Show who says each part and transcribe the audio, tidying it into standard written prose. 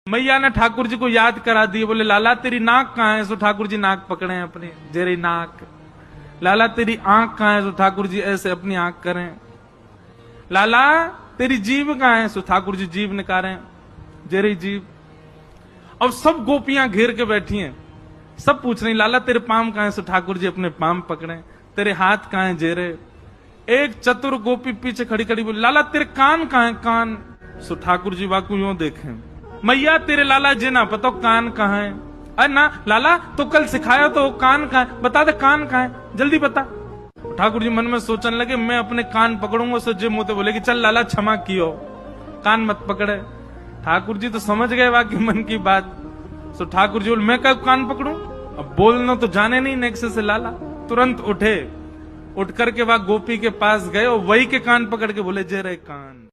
Speaker 1: मैया ने ठाकुर जी को याद करा दिए, बोले लाला तेरी नाक कहाँ है? सो ठाकुर जी नाक पकड़े हैं अपनी, जेरी नाक। लाला तेरी आंख कहाँ है? सो ठाकुर जी ऐसे अपनी आंख करें। लाला तेरी जीभ कहाँ है? सो ठाकुर जी जीभ निकालें, जेरी जीभ। अब सब गोपियां घेर के बैठी हैं, सब पूछ रही लाला तेरे पाम कहाँ है? सो ठाकुर जी अपने पाम पकड़े। तेरे हाथ कहाँ है? जेरे। एक चतुर गोपी पीछे खड़ी खड़ी बोली लाला तेरे कान कहाँ है? कान। सो ठाकुर जी वाकू यूं देखें, मैया तेरे लाला जी ना पता कान कहाँ है? अरे ना लाला तो कल सिखाया तो कान कहाँ है? बता दे कान कहाँ है, जल्दी बता। ठाकुर जी मन में सोचने लगे मैं अपने कान पकड़ूंगा। सो जे मुंह बोले कि चल लाला क्षमा कियो, कान मत पकड़े। ठाकुर जी तो समझ गए वाकई मन की बात। सो ठाकुर जी बोले मैं कब कान पकड़ूं? अब बोलना तो जाने नहीं नेक्स्ट से लाला। तुरंत उठे, उठ करके वह गोपी के पास गए और वही के कान पकड़ के बोले जे रे कान।